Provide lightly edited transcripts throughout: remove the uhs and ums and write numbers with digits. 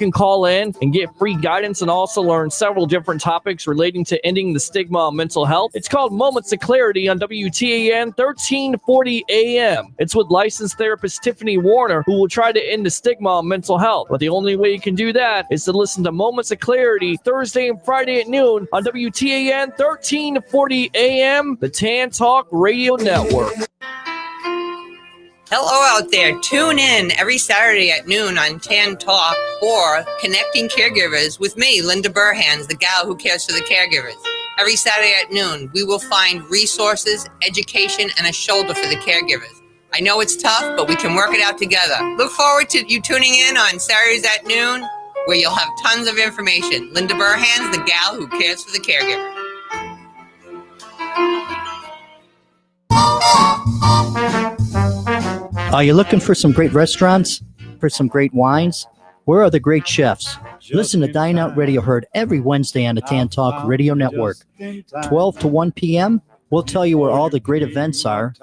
can call in and get free guidance and also learn several different topics relating to ending the stigma of mental health. It's called Moments of Clarity on WTAN 1340 AM. It's with licensed therapist Tiffany Warner, who will try to end the stigma of mental health. But the only way you can do that is to listen to Moments of Clarity Thursday and Friday at noon on WTAN 1340 AM, the Tan Talk Radio Network. Hello out there. Tune in every Saturday at noon on Tan Talk for Connecting Caregivers with me, Linda Burhans, the gal who cares for the caregivers. Every Saturday at noon, we will find resources, education, and a shoulder for the caregivers. I know it's tough, but we can work it out together. Look forward to you tuning in on Saturdays at noon, where you'll have tons of information. Linda Burhans, the gal who cares for the caregiver. Are you looking for some great restaurants? For some great wines? Where are the great chefs? Listen to Dine Out Radio, heard every Wednesday on the Tan Talk Radio Network. 12 to 1 p.m., we'll tell you where all the great events are.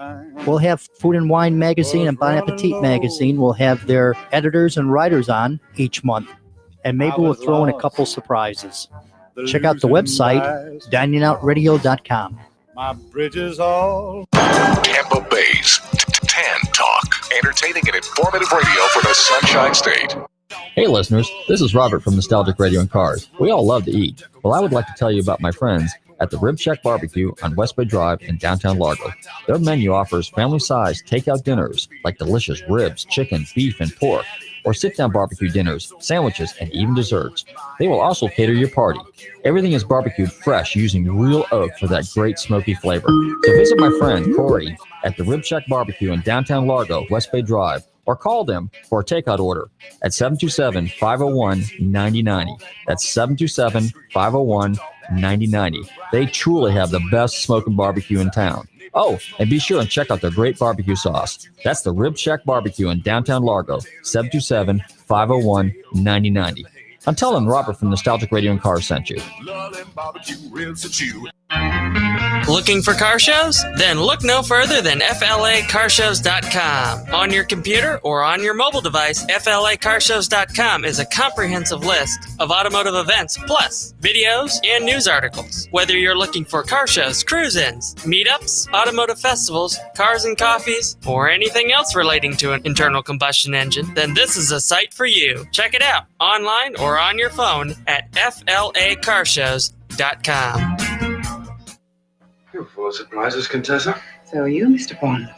We'll have Food and Wine Magazine and Bon Appetit Magazine. We'll have their editors and writers on each month. And maybe we'll throw in a couple surprises. Check out the website, diningoutradio.com. My bridges all. Tampa Bay's Tan Talk. Entertaining and informative radio for the Sunshine State. Hey listeners, this is Robert from Nostalgic Radio and Cars. We all love to eat. Well, I would like to tell you about my friends at the Rib Shack Barbecue on West Bay Drive in downtown Largo. Their menu offers family-sized takeout dinners like delicious ribs, chicken, beef, and pork, or sit-down barbecue dinners, sandwiches, and even desserts. They will also cater your party. Everything is barbecued fresh using real oak for that great smoky flavor. So visit my friend Corey at the Rib Shack Barbecue in downtown Largo, West Bay Drive, or call them for a takeout order at 727-501-9090. That's 727-501-9090. They truly have the best smoking barbecue in town. Oh, and be sure and check out their great barbecue sauce. That's the Rib Shack Barbecue in downtown Largo, 727-501-9090. I'm telling Robert from Nostalgic Radio and Cars sent you. Looking for car shows? Then look no further than FLACarshows.com. On your computer or on your mobile device, FLACarshows.com is a comprehensive list of automotive events, plus videos and news articles. Whether you're looking for car shows, cruise-ins, meetups, automotive festivals, cars and coffees, or anything else relating to an internal combustion engine, then this is a site for you. Check it out online or on your phone at FLACarshows.com. You're full of surprises, Contessa. So are you, Mr. Bond.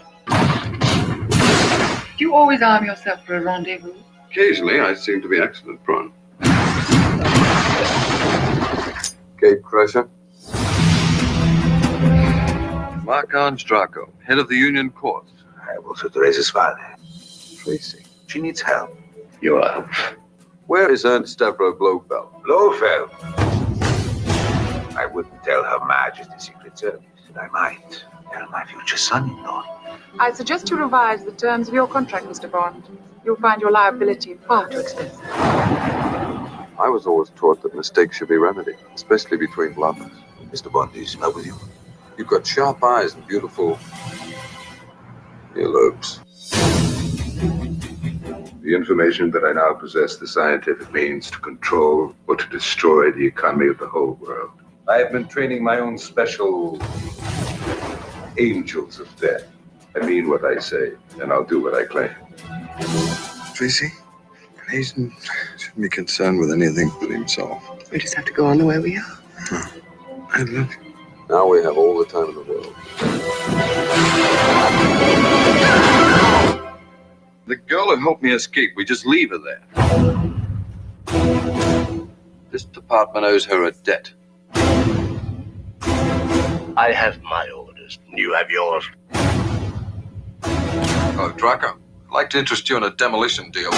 Do you always arm yourself for a rendezvous? Occasionally, I seem to be accident prone. Gate Crusher. Mark Andraco, head of the Union Court. I will to Teresa's father. Tracy. She needs help. Your help. Where is Ernst Stavro Blofeld? Blofeld. I wouldn't tell Her Majesty's Secret Service, and I might tell my future son-in-law. I suggest you revise the terms of your contract, Mr. Bond. You'll find your liability far too expensive. I was always taught that mistakes should be remedied, especially between lovers. Mr. Bond is in love with you. You've got sharp eyes and beautiful earlobes. The information that I now possess the scientific means to control or to destroy the economy of the whole world. I have been training my own special angels of death. I mean what I say, and I'll do what I claim. Tracy, Hazen shouldn't be concerned with anything but himself. We just have to go on the way we are. I love you. Now we have all the time in the world. The girl who helped me escape, we just leave her there. This department owes her a debt. I have my orders. You have yours. Oh, Draco, I'd like to interest you in a demolition deal.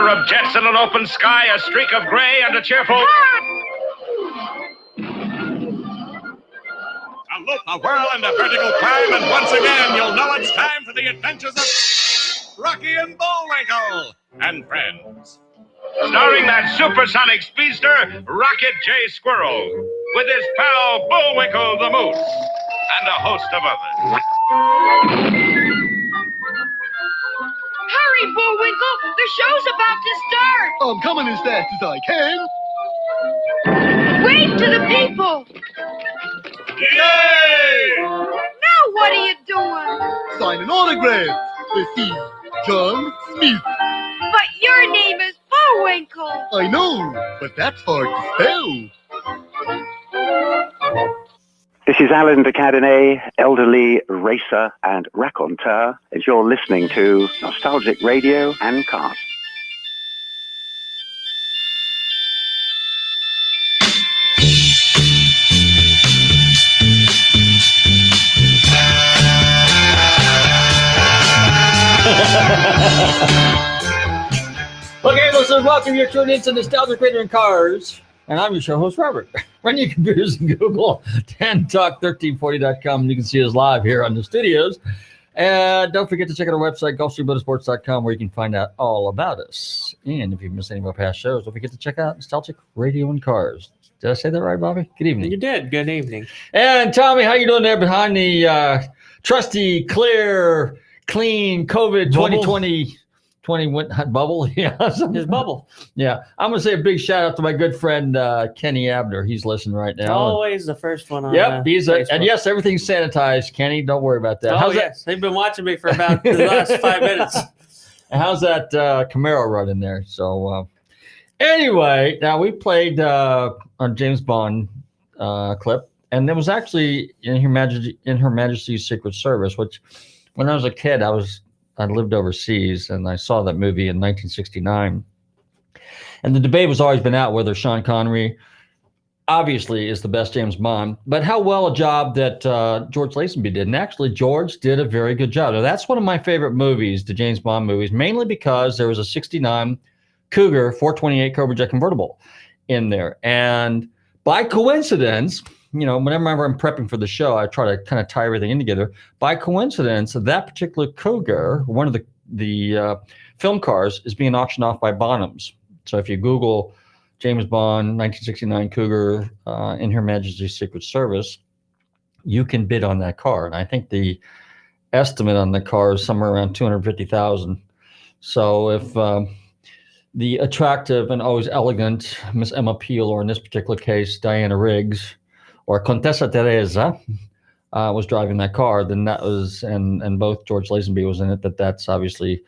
of jets in an open sky, a streak of gray, and a cheerful... Salute the whirlwind of vertical climb, and once again, you'll know it's time for the adventures of Rocky and Bullwinkle and Friends. Starring that supersonic speedster, Rocket J. Squirrel, with his pal Bullwinkle the Moose, and a host of others. Hurry, Bullwinkle! The show's about to start! I'm coming as fast as I can. Wave to the people! Yay! Now what are you doing? Signing autographs. Let's see. John Smith. But your name is Bullwinkle! I know, but that's hard to spell. This is Alan de Cadenet, elderly racer and raconteur, as you're listening to Nostalgic Radio and Cast. Okay, listeners, welcome. You're tuned into Nostalgic Radio and Cars, and I'm your show host, Robert. Run your computers and Google 10talk1340.com, and you can see us live here on the studios. And don't forget to check out our website, GulfstreamMotorsports.com, where you can find out all about us. And if you missed any of our past shows, don't forget to check out Nostalgic Radio and Cars. Did I say that right, Bobby? Good evening. You did. Good evening. And Tommy, how you doing there behind the trusty, clear, clean COVID 2020 bubble? Yeah, his bubble. Yeah, I'm gonna say a big shout out to my good friend Kenny Abner. He's listening right now. Always the first one on. Yep, and yes, everything's sanitized. Kenny, don't worry about that. Oh, yes, they've been watching me for about the last 5 minutes. And how's that Camaro running there? So anyway, now we played a James Bond clip, and there was actually in Her Majesty's Secret Service, which when I was a kid, I lived overseas, and I saw that movie in 1969. And the debate was always been out whether Sean Connery obviously is the best James Bond, but how well a job that George Lazenby did. And actually, George did a very good job. Now, that's one of my favorite movies, the James Bond movies, mainly because there was a 69 Cougar 428 Cobra Jet convertible in there. And by coincidence, you know, whenever I'm prepping for the show, I try to kind of tie everything in together. By coincidence, that particular Cougar, one of the film cars, is being auctioned off by Bonhams. So if you Google James Bond 1969 Cougar in Her Majesty's Secret Service, you can bid on that car. And I think the estimate on the car is somewhere around $250,000. So if the attractive and always elegant Miss Emma Peel, or in this particular case, Diana Riggs, or Contessa Teresa was driving that car, then that was, and both George Lazenby was in it, that's obviously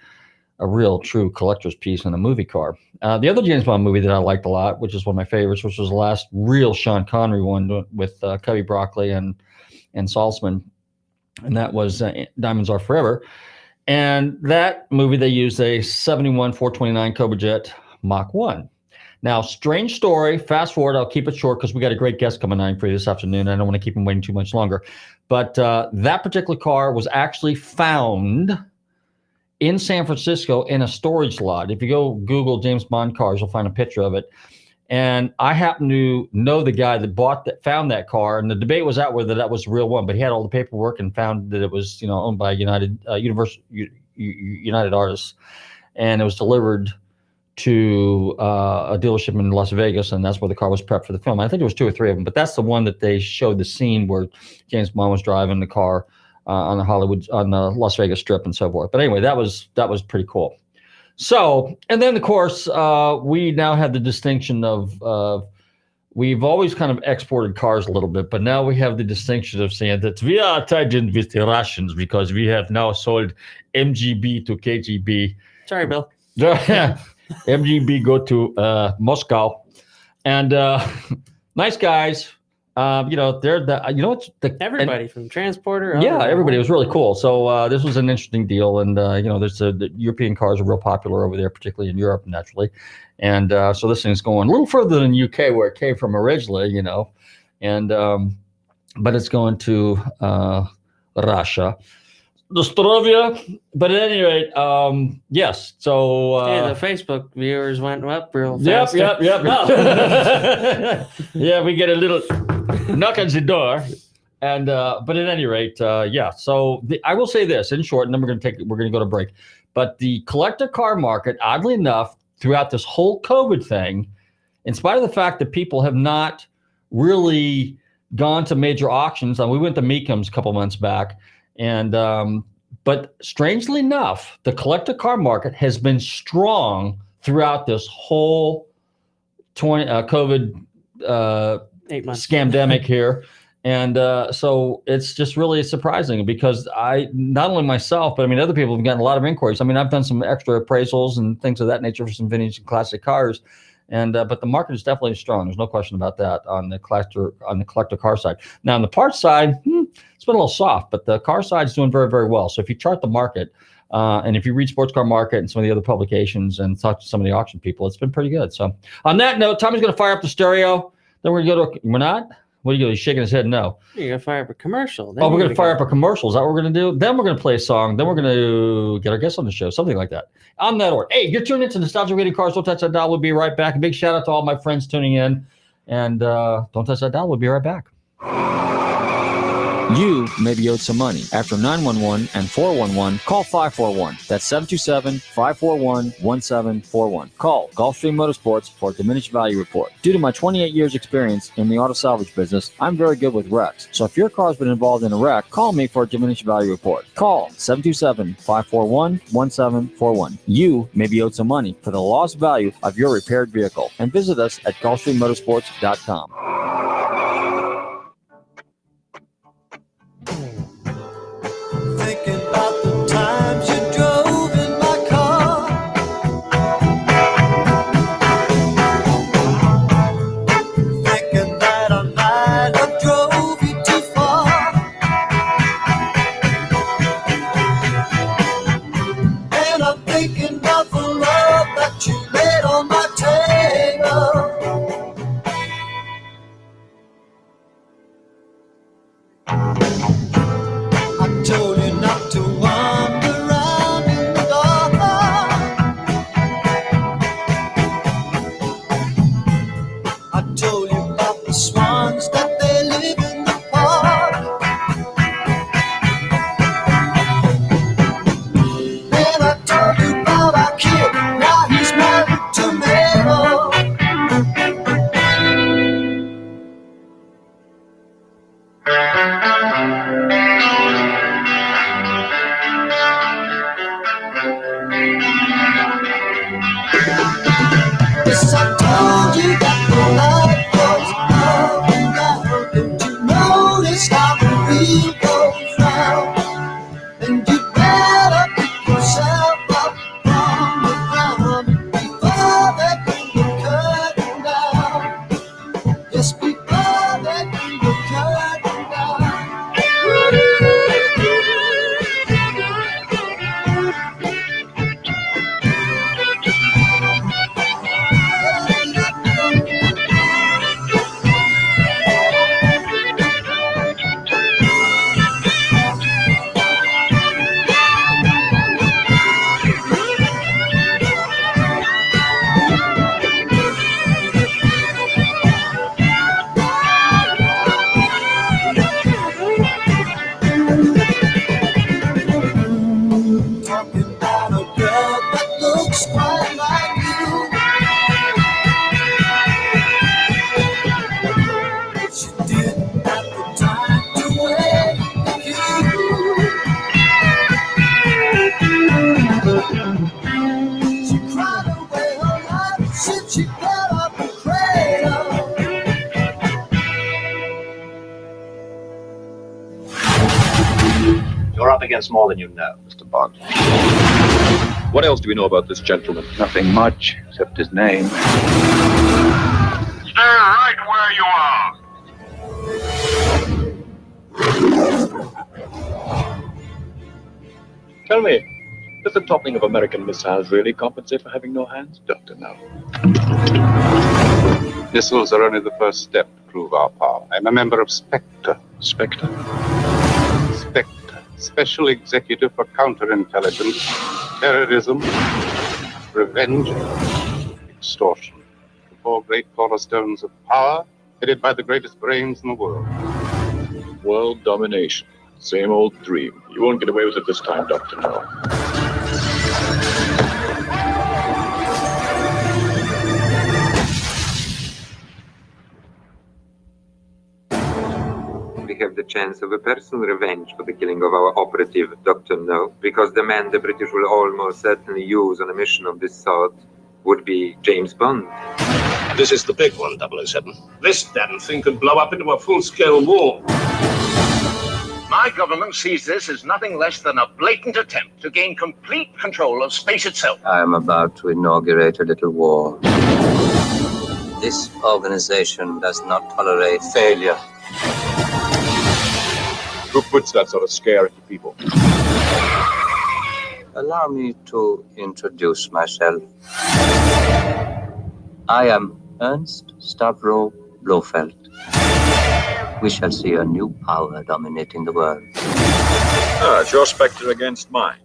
a real true collector's piece in a movie car. The other James Bond movie that I liked a lot, which is one of my favorites, which was the last real Sean Connery one with Cubby Broccoli and Saltzman, and that was Diamonds Are Forever. And that movie, they used a 71 429 Cobra Jet Mach 1. Now, strange story. Fast forward. I'll keep it short because we got a great guest coming on for you this afternoon. I don't want to keep him waiting too much longer. But that particular car was actually found in San Francisco in a storage lot. If you go Google James Bond cars, you'll find a picture of it. And I happen to know the guy that found that car, and the debate was out whether that was the real one. But he had all the paperwork and found that it was, owned by United Artists, and it was delivered to a dealership in Las Vegas, and that's where the car was prepped for the film. I think there was 2 or 3 of them, but that's the one that they showed the scene where James Bond was driving the car on the Las Vegas Strip and so forth. But anyway, that was pretty cool. So, and then of course we now have the distinction of we've always kind of exported cars a little bit, but now we have the distinction of saying that we are tied in with the Russians because we have now sold MGB to KGB. Sorry, Bill. MGB go to Moscow, and nice guys. They're everybody from Transporter. Yeah, everybody. It was really cool. So this was an interesting deal, and the European cars are real popular over there, particularly in Europe, naturally. And so this thing's going a little further than the UK, where it came from originally, and but it's going to Russia. the Strovia. But at any rate, yes. So Hey, the Facebook viewers went up real yep. fast. Yeah, we get a little knock on the door, and but at any rate, yeah. So I will say this in short, and then we're going to go to break. But the collector car market, oddly enough, throughout this whole COVID thing, in spite of the fact that people have not really gone to major auctions, and we went to Meekham's a couple months back, and but strangely enough, the collector car market has been strong throughout this whole COVID 8 months scamdemic here. And so it's just really surprising because I, not only myself, but I mean, other people have gotten a lot of inquiries. I mean, I've done some extra appraisals and things of that nature for some vintage and classic cars. And but the market is definitely strong. There's no question about that on the collector car side. Now on the parts side, it's been a little soft, but the car side is doing very, very well. So if you chart the market, and if you read Sports Car Market and some of the other publications and talk to some of the auction people, it's been pretty good. So on that note, Tommy's going to fire up the stereo. Then we're going to go to we're not. What are you doing? He's shaking his head no. You're going to fire up a commercial. We're going to fire up a commercial. Is that what we're going to do? Then we're going to play a song. Then we're going to get our guests on the show, something like that. On that order. Hey, you're tuning into Nostalgic Radio Cars. Don't touch that dial. We'll be right back. A big shout out to all my friends tuning in. And don't touch that dial. We'll be right back. You may be owed some money. After 911 and 411, call 541. That's 727-541-1741. Call Gulfstream Motorsports for a diminished value report. Due to my 28 years experience in the auto salvage business, I'm very good with wrecks. So if your car's been involved in a wreck, call me for a diminished value report. Call 727-541-1741. You may be owed some money for the lost value of your repaired vehicle. And visit us at GulfstreamMotorsports.com. Thinking about the times you drove in my car. Thinking that I might have drove you too far. And I'm thinking of the love that you laid on my table. I told you not to wander around in the dark. I told you about the swans that they live in the park. Then I told you about our kid, now he's married to Mabel. Yes, I told you that the light was going down. Didn't you notice how the wheel goes round? And you better pick yourself up from the ground before they bring the curtain down. Yes, before they bring the curtain down. Talking about a girl that looks quite like you. She didn't have the time to wait with you. She cried away her life since she got up the cradle. You're up against more than you know, Mr. Bond. What else do we know about this gentleman? Nothing much, except his name. Stay right where you are. Tell me, does the toppling of American missiles really compensate for having no hands? Doctor, no. Missiles are only the first step to prove our power. I'm a member of Spectre. Spectre? Spectre. Special Executive for Counterintelligence, Terrorism, Revenge, Extortion. The 4 great cornerstones of power, headed by the greatest brains in the world. World domination. Same old dream. You won't get away with it this time, Dr. No. We have the chance of a personal revenge for the killing of our operative, Dr. No, because the man the British will almost certainly use on a mission of this sort would be James Bond. This is the big one, 007. This damn thing could blow up into a full-scale war. My government sees this as nothing less than a blatant attempt to gain complete control of space itself. I am about to inaugurate a little war. This organization does not tolerate failure. Who puts that sort of scare into people? Allow me to introduce myself. I am Ernst Stavro Blofeld. We shall see a new power dominating the world. Ah, it's your spectre against mine.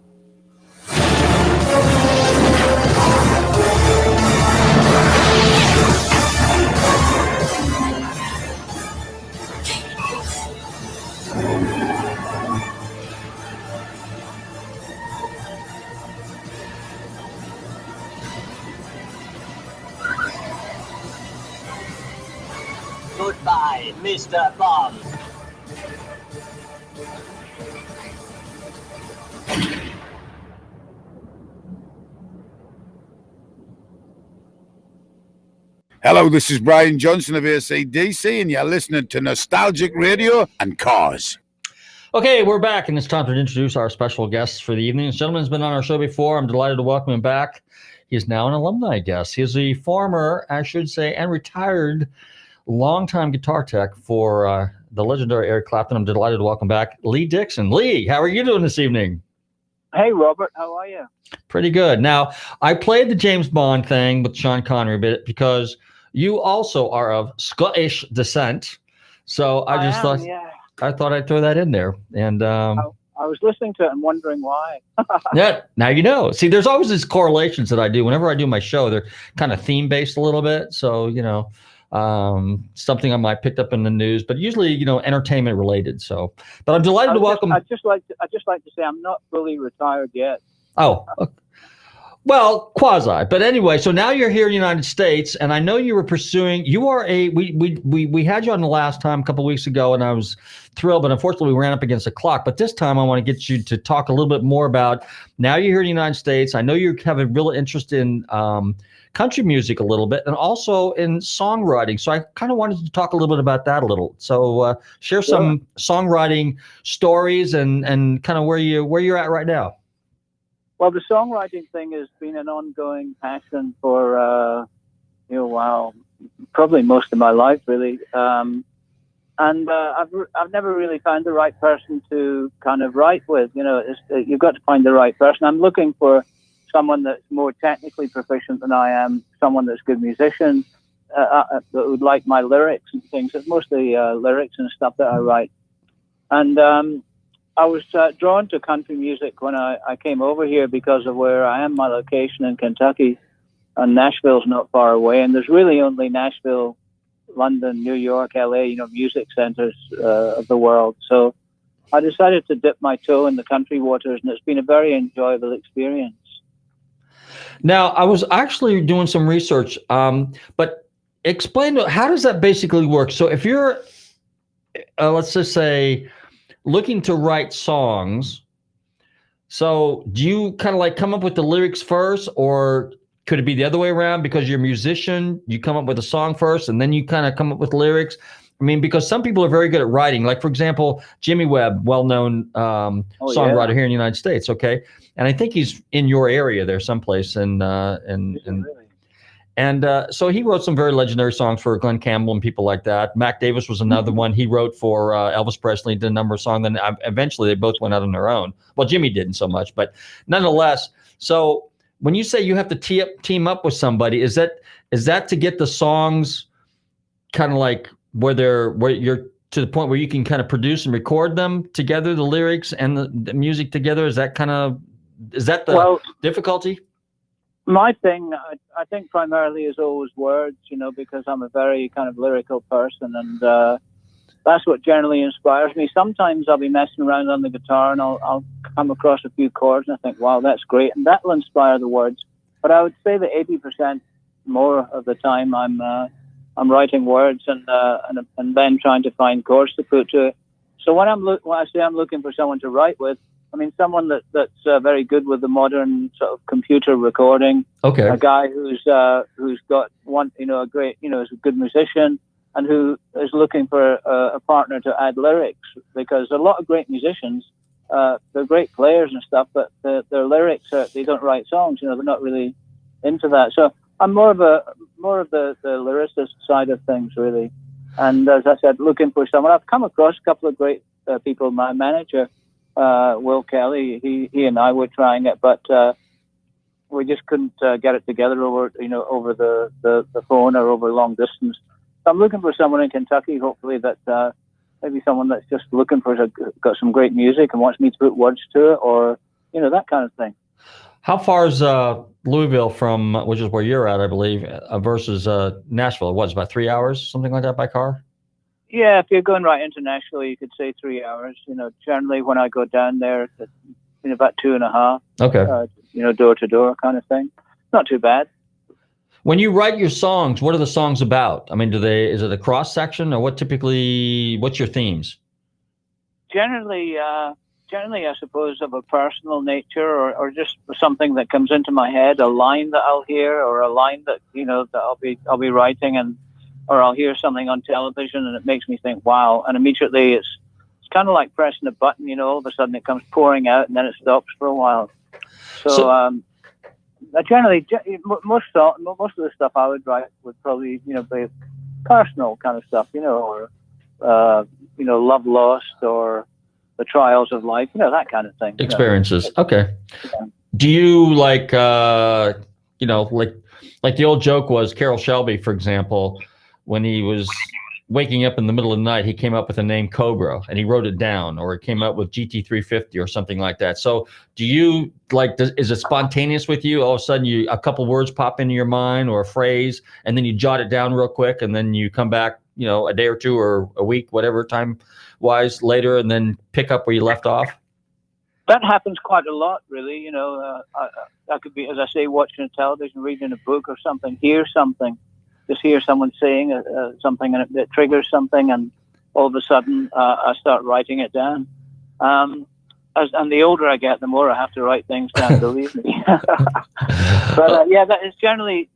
Goodbye, Mr. Bond. Hello, this is Brian Johnson of AC/DC, and you're listening to Nostalgic Radio and Cars. Okay, we're back, and it's time to introduce our special guests for the evening. This gentleman's been on our show before. I'm delighted to welcome him back. He's now an alumni guest. He's a former, I should say, and retired longtime guitar tech for the legendary Eric Clapton. I'm delighted to welcome back Lee Dixon. Lee, how are you doing this evening? Hey, Robert, how are you? Pretty good. Now, I played the James Bond thing with Sean Connery a bit because you also are of Scottish descent. So I thought I'd throw that in there. And I was listening to it and wondering why. yeah, now you know. See, there's always these correlations that I do. Whenever I do my show, they're kind of theme-based a little bit. So, you know, something I might picked up in the news, but usually, you know, entertainment related. So, but I'm delighted to welcome. I'd just like to say I'm not fully retired yet. Oh, okay. Well, quasi. But anyway, so now you're here in the United States, and I know you were pursuing. You are a. We had you on the last time a couple of weeks ago, and I was thrilled, but unfortunately we ran up against the clock. But this time I want to get you to talk a little bit more about. Now you're here in the United States. I know you have a real interest in country music a little bit, and also in songwriting. So I kind of wanted to talk a little bit about that a little. So share some songwriting stories and kind of where you're at right now. Well, the songwriting thing has been an ongoing passion for probably most of my life, really. And I've never really found the right person to kind of write with. You know, you've got to find the right person. I'm looking for someone that's more technically proficient than I am, someone that's a good musician, that would like my lyrics and things. It's mostly lyrics and stuff that I write. And I was drawn to country music when I came over here because of where I am, my location in Kentucky, and Nashville's not far away. And there's really only Nashville, London, New York, LA, music centers of the world. So I decided to dip my toe in the country waters, and it's been a very enjoyable experience. Now, I was actually doing some research, but explain, how does that basically work? So if you're, let's just say, looking to write songs, so do you kind of like come up with the lyrics first, or could it be the other way around? Because you're a musician, you come up with a song first, and then you kind of come up with lyrics? I mean, because some people are very good at writing. Like, for example, Jimmy Webb, well-known songwriter here in the United States, okay? And I think he's in your area there someplace. So he wrote some very legendary songs for Glenn Campbell and people like that. Mac Davis was another one. He wrote for Elvis Presley, did a number of songs. Then eventually they both went out on their own. Well, Jimmy didn't so much, but nonetheless. So when you say you have to team up with somebody, is that to get the songs kind of like where you're to the point where you can kind of produce and record them together, the lyrics and the music together? Is that the difficulty? My thing, I think primarily is always words, because I'm a very kind of lyrical person, and that's what generally inspires me. Sometimes I'll be messing around on the guitar and I'll come across a few chords and I think, wow, that's great, and that will inspire the words. But I would say that 80% more of the time I'm writing words and then trying to find chords to put to it. So when I say I'm looking for someone to write with, I mean someone that's very good with the modern sort of computer recording. Okay. A guy who's got a great, is a good musician and who is looking for a partner to add lyrics, because a lot of great musicians, they're great players and stuff, but their lyrics they don't write songs. They're not really into that. So I'm more of the lyricist side of things, really. And as I said, looking for someone. I've come across a couple of great people. My manager, Will Kelly, he and I were trying it, but we just couldn't get it together over the phone or over long distance. So I'm looking for someone in Kentucky, hopefully that maybe someone that's just looking got some great music and wants me to put words to it, or that kind of thing. How far is Louisville from, which is where you're at, I believe, versus Nashville? What, it's about 3 hours, something like that by car? Yeah, if you're going right internationally, you could say 3 hours. Generally when I go down there, it's about 2.5. Okay. Door to door kind of thing. Not too bad. When you write your songs, what are the songs about? I mean, is it a cross section, or what's your themes? Generally, I suppose of a personal nature, or just something that comes into my head, a line that I'll hear, or a line that that I'll be writing, or I'll hear something on television and it makes me think, wow, and immediately it's kind of like pressing a button, all of a sudden it comes pouring out and then it stops for a while. So generally, most of the stuff I would write would probably be personal kind of stuff, or love lost, or the trials of life, that kind of thing. Experiences. Okay. Yeah. Do you like the old joke was Carroll Shelby, for example, when he was waking up in the middle of the night, he came up with the name Cobra and he wrote it down, or he came up with GT350 or something like that. So do you is it spontaneous with you? All of a sudden a couple words pop into your mind, or a phrase, and then you jot it down real quick, and then you come back, a day or two or a week, whatever time wise later, and then pick up where you left off? That happens quite a lot, really. I could be, as I say, watching a television, reading a book or something, hear something, just hear someone saying something, and it triggers something, and all of a sudden I start writing it down. And the older I get, the more I have to write things down, believe me. But that is generally,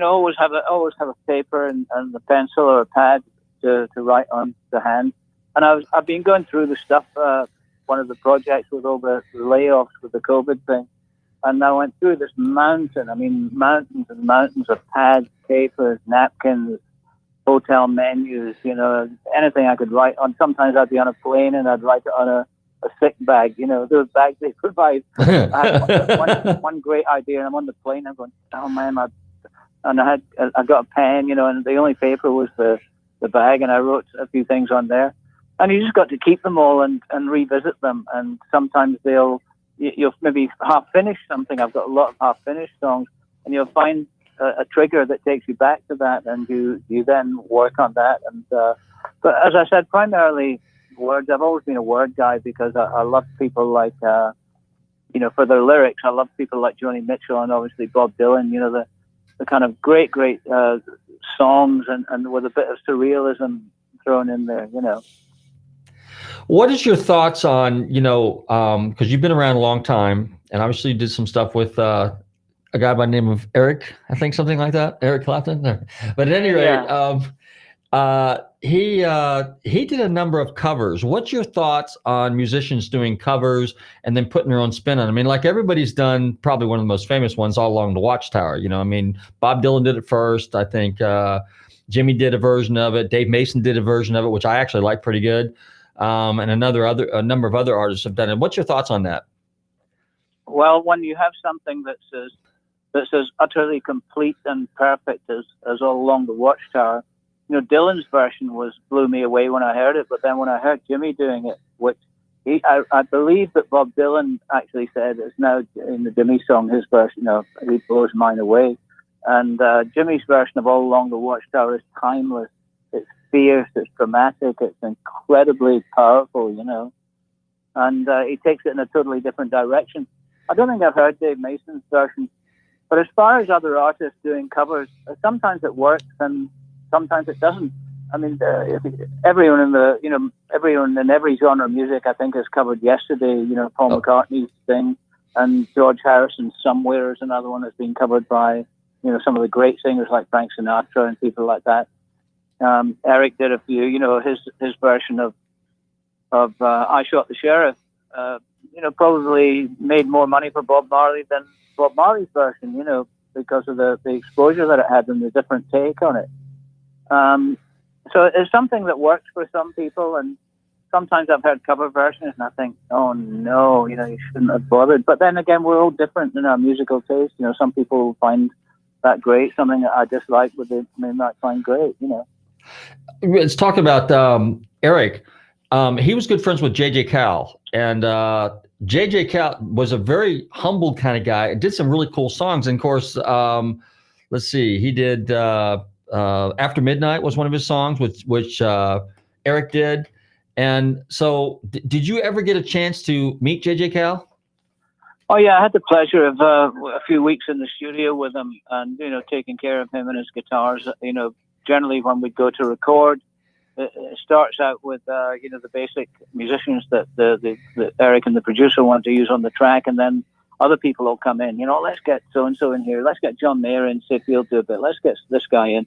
always have a paper and a pencil or a pad to write on the hand. And I've been going through the stuff. One of the projects with all the layoffs with the COVID thing, and I went through this mountain. I mean, mountains and mountains of pads, papers, napkins, hotel menus. Anything I could write on. Sometimes I'd be on a plane and I'd write it on a sick bag. Those bags they provide. I had one great idea, and I'm on the plane. I'm going, oh man, I got a pen, and the only paper was the bag, and I wrote a few things on there. And you just got to keep them all and revisit them. And sometimes you'll maybe half finish something. I've got a lot of half finished songs, and you'll find a trigger that takes you back to that, and you then work on that. And but as I said, primarily words. I've always been a word guy, because I love people like for their lyrics. I love people like Joni Mitchell and obviously Bob Dylan. The kind of great songs and with a bit of surrealism thrown in there. What is your thoughts on, because you've been around a long time, and obviously you did some stuff with a guy by the name of Eric, I think, something like that, Eric Clapton. But at any rate, he did a number of covers. What's your thoughts on musicians doing covers and then putting their own spin on it? I mean, like everybody's done probably one of the most famous ones, All Along the Watchtower. Bob Dylan did it first. I think Jimmy did a version of it. Dave Mason did a version of it, which I actually like pretty good. And a number of other artists have done it. What's your thoughts on that? Well, when you have something that's as utterly complete and perfect as All Along the Watchtower, Dylan's version blew me away when I heard it, but then when I heard Jimmy doing it, which I believe that Bob Dylan actually said is now in the Jimmy song, his version of He Blows Mine Away. And Jimmy's version of All Along the Watchtower is timeless. It's fierce, it's dramatic, it's incredibly powerful, And he takes it in a totally different direction. I don't think I've heard Dave Mason's version, but as far as other artists doing covers, sometimes it works and sometimes it doesn't. I mean, everyone in every genre of music, I think, has covered Yesterday. Paul McCartney's thing, and George Harrison's Somewhere is another one that's been covered by, some of the great singers like Frank Sinatra and people like that. Eric did a few. His version of I Shot the Sheriff. Probably made more money for Bob Marley than Bob Marley's version. Because of the exposure that it had and the different take on it. So it's something that works for some people, and sometimes I've heard cover versions and I think, oh no, you shouldn't have bothered. But then again, we're all different in our musical taste. Some people find that great, something that I dislike, but they may not find great. Let's talk about Eric. He was good friends with J.J. Cale, and J.J. Cale was a very humble kind of guy. Did some really cool songs, and of course, let's see, he did. After Midnight was one of his songs, which Eric did. And so did you ever get a chance to meet J.J. Cale? Oh, yeah. I had the pleasure of a few weeks in the studio with him and, taking care of him and his guitars. Generally when we go to record, it starts out with, the basic musicians that the Eric and the producer want to use on the track. And then other people will come in, let's get so-and-so in here. Let's get John Mayer in, see if he'll do a bit. Let's get this guy in.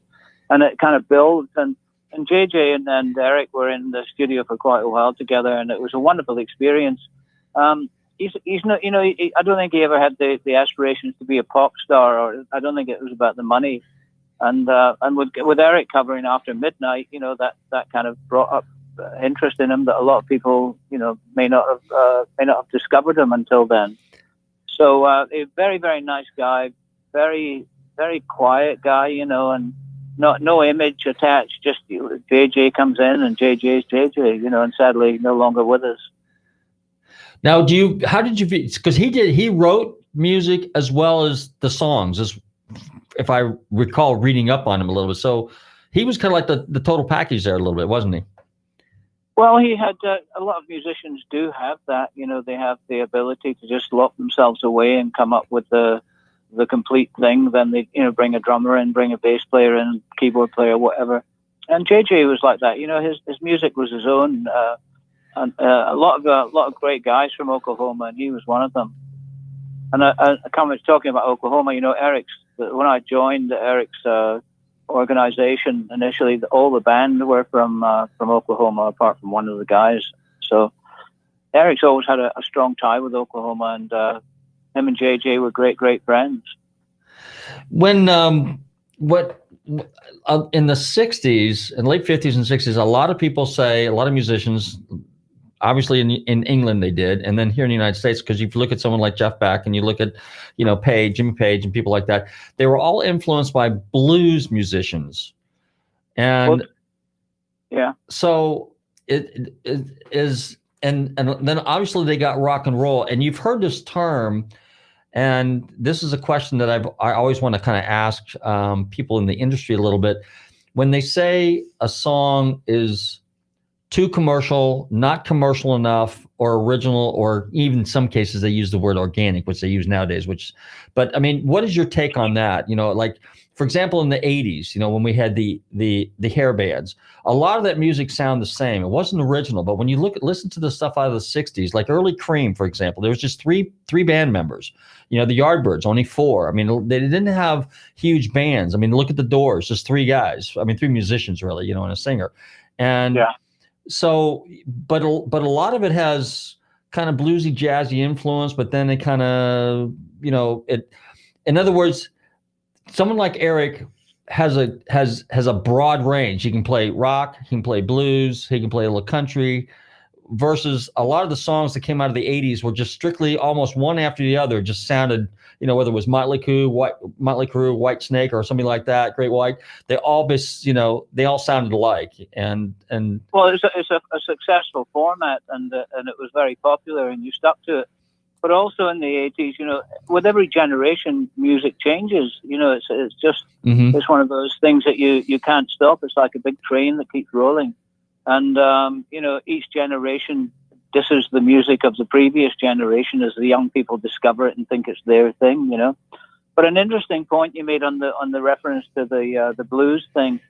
And it kind of builds. And JJ and Eric were in the studio for quite a while together, and it was a wonderful experience. He's not, I don't think he ever had the aspirations to be a pop star, or I don't think it was about the money. And with Eric covering After Midnight, that kind of brought up interest in him that a lot of people, may not have discovered him until then. So a very, very nice guy, very, very quiet guy, and no image attached. Just JJ comes in and JJ's JJ, and sadly no longer with us. Now, how did you feel? Because he wrote music as well as the songs, as if I recall reading up on him a little bit. So he was kind of like the total package there a little bit, wasn't he? Well, he had a lot of musicians do have that. They have the ability to just lock themselves away and come up with the complete thing. Then they, bring a drummer in, bring a bass player in, keyboard player, whatever. And JJ was like that. His music was his own. And a lot of great guys from Oklahoma, and he was one of them. And I was talking about Oklahoma. When I joined Eric's organization initially, all the band were from Oklahoma, apart from one of the guys. So Eric's always had a strong tie with Oklahoma, and him and JJ were great friends. When in the 60s and late 50s and 60s, a lot of people say, a lot of musicians, obviously in England they did, and then here in the United States, because if you look at someone like Jeff Beck and you look at, Jimmy Page and people like that, they were all influenced by blues musicians. And so it is, and then obviously they got rock and roll, and you've heard this term, and this is a question that I always want to kind of ask people in the industry a little bit. When they say a song is too commercial, not commercial enough, or original, or even in some cases they use the word organic, which they use nowadays, but I mean, what is your take on that? Like, for example, in the 80s, when we had the hair bands, a lot of that music sounded the same. It wasn't original, but when you listen to the stuff out of the 60s, like early Cream, for example, there was just three band members. The Yardbirds, only 4. I mean, they didn't have huge bands. I mean, look at the Doors, just 3 guys. I mean, 3 musicians really, and a singer. And so, but a lot of it has kind of bluesy, jazzy influence, but then it kind of, in other words, someone like Eric has a broad range. He can play rock, he can play blues, he can play a little country. versus a lot of the songs that came out of the 80s were just strictly almost one after the other, just sounded, whether it was Motley Crue, White Snake, or something like that, Great White, they all they all sounded alike. And well, it's a successful format, and it was very popular, and you stuck to it. But also in the 80s, with every generation, music changes. It's just it's one of those things that you can't stop. It's like a big train that keeps rolling. And, each generation disses the music of the previous generation as the young people discover it and think it's their thing, But an interesting point you made on the reference to the blues thing,